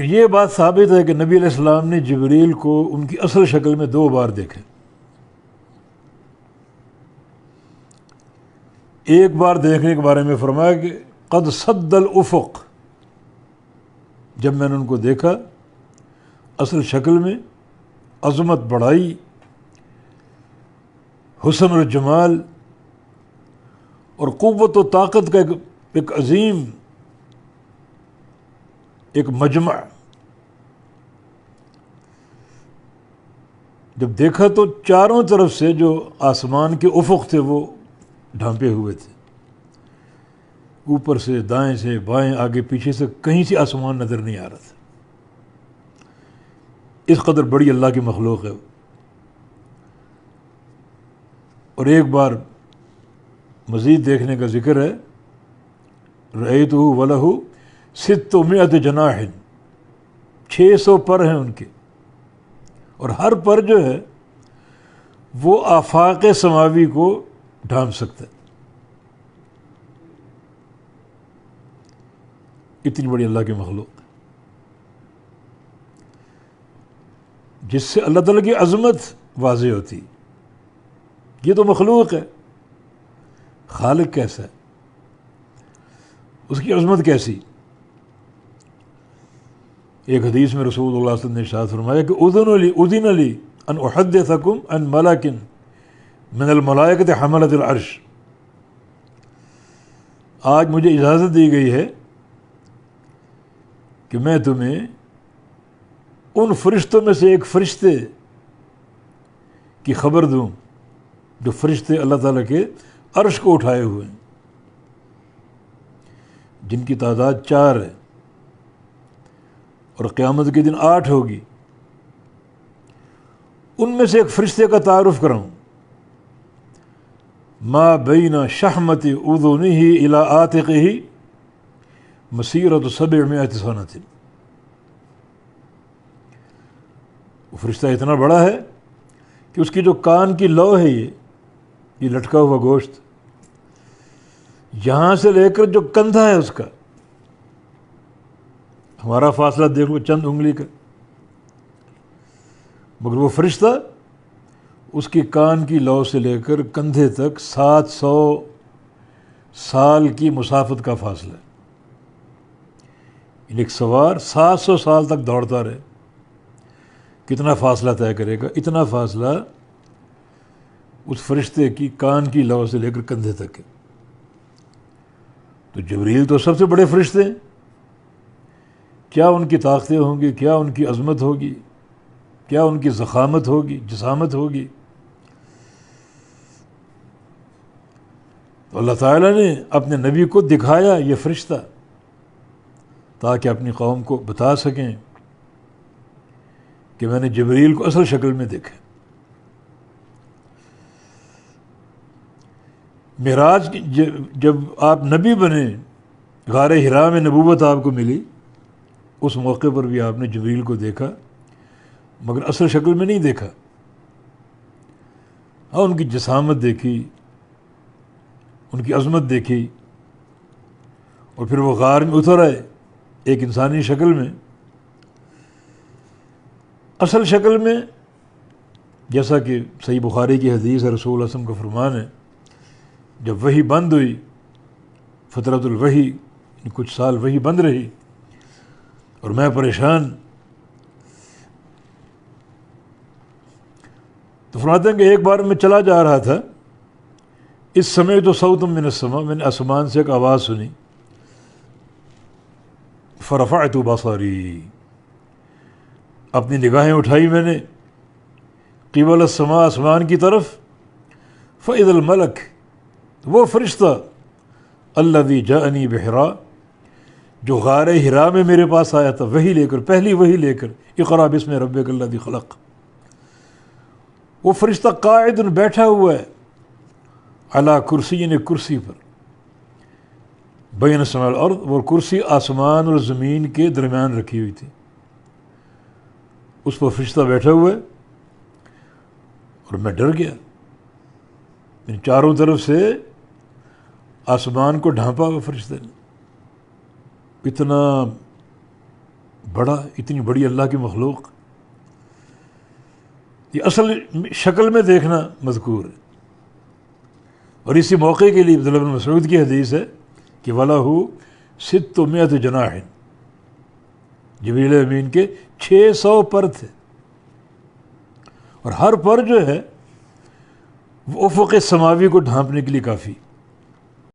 یہ بات ثابت ہے کہ نبی علیہ السلام نے جبریل کو ان کی اصل شکل میں 2 بار دیکھے. ایک بار دیکھنے کے بارے میں فرمایا کہ قد سد الافق، جب میں نے ان کو دیکھا اصل شکل میں، عظمت بڑائی، حسن و جمال اور قوت و طاقت کا ایک عظیم ایک مجمع. جب دیکھا تو چاروں طرف سے جو آسمان کے افق تھے وہ ڈھانپے ہوئے تھے، اوپر سے، دائیں سے، بائیں، آگے پیچھے سے کہیں سے آسمان نظر نہیں آ رہا تھا. اس قدر بڑی اللہ کی مخلوق ہے. اور ایک بار مزید دیکھنے کا ذکر ہے، رأیتہ ولہ 600 جناح، 600 پر ہیں ان کے، اور ہر پر جو ہے وہ آفاق سماوی کو ڈھانپ سکتا ہے. اتنی بڑی اللہ کی مخلوق جس سے اللہ تعالیٰ کی عظمت واضح ہوتی. یہ تو مخلوق ہے، خالق کیسا ہے، اس کی عظمت کیسی. ایک حدیث میں رسول اللہ صلی اللہ علیہ وسلم نے ارشاد فرمایا کہ اذن لی ان احدثکم عن ملک من الملائکۃ حملۃ العرش، آج مجھے اجازت دی گئی ہے کہ میں تمہیں ان فرشتوں میں سے ایک فرشتے کی خبر دوں جو فرشتے اللہ تعالیٰ کے عرش کو اٹھائے ہوئے ہیں، جن کی تعداد 4 ہے اور قیامت کے دن 8 ہوگی. ان میں سے ایک فرشتے کا تعارف کراؤں. ما بین شحمت اذنہ الی عاتقہ مسیرۃ 700 سنۃ. وہ فرشتہ اتنا بڑا ہے کہ اس کی جو کان کی لو ہے، یہ لٹکا ہوا گوشت، یہاں سے لے کر جو کندھا ہے اس کا، ہمارا فاصلہ دیکھ لو چند انگلی کا، مگر وہ فرشتہ اس کی کان کی لو سے لے کر کندھے تک 700 سال کی مسافت کا فاصلہ ہے. ایک سوار 700 سال تک دوڑتا رہے، کتنا فاصلہ طے کرے گا؟ اتنا فاصلہ اس فرشتے کی کان کی لو سے لے کر کندھے تک ہے. تو جبریل تو سب سے بڑے فرشتے ہیں، کیا ان کی طاقتیں ہوں گی، کیا ان کی عظمت ہوگی، کیا ان کی ضخامت ہوگی، جسامت ہوگی. تو اللہ تعالیٰ نے اپنے نبی کو دکھایا یہ فرشتہ تاکہ اپنی قوم کو بتا سکیں کہ میں نے جبریل کو اصل شکل میں دیکھا. معراج جب آپ نبی بنے، غار حرا میں نبوت آپ کو ملی، اس موقع پر بھی آپ نے جبریل کو دیکھا، مگر اصل شکل میں نہیں دیکھا. ہاں، ان کی جسامت دیکھی، ان کی عظمت دیکھی، اور پھر وہ غار میں اتر آئے ایک انسانی شکل میں. اصل شکل میں جیسا کہ صحیح بخاری کی حدیث ہے، رسول اللہ علیہ وسلم کا فرمان ہے، جب وحی بند ہوئی، فترۃ الوحی، کچھ سال وحی بند رہی اور میں پریشان، تو فرماتے ہیں کہ ایک بار میں چلا جا رہا تھا، اس سمے تو صوت من السماء، میں نے آسمان سے ایک آواز سنی، فرفعت بصری، اپنی نگاہیں اٹھائی میں نے قبل السماء، آسمان کی طرف. فاذا الملک، وہ فرشتہ، الذی جاءنی بحرا، جو غار حرا میں میرے پاس آیا تھا وہی لے کر، پہلی وہی لے کر، اقرأ باسم ربک الذی خلق. وہ فرشتہ قاعد، بیٹھا ہوا ہے، علی کرسی، یعنی کرسی پر، بین السماء والارض، وہ کرسی آسمان اور زمین کے درمیان رکھی ہوئی تھی. اس پر فرشتہ بیٹھا ہوا ہے اور میں ڈر گیا. چاروں طرف سے آسمان کو ڈھانپا ہوا فرشتے نے، اتنا بڑا، اتنی بڑی اللہ کی مخلوق، یہ اصل شکل میں دیکھنا مذکور ہے۔ اور اسی موقع کے لیے عبداللہ بن مسعود کی حدیث ہے کہ وَلَهُ 600 جناح، جبریل امین کے 600 پر تھے، اور ہر پر جو ہے وہ افق سماوی کو ڈھانپنے کے لیے کافی۔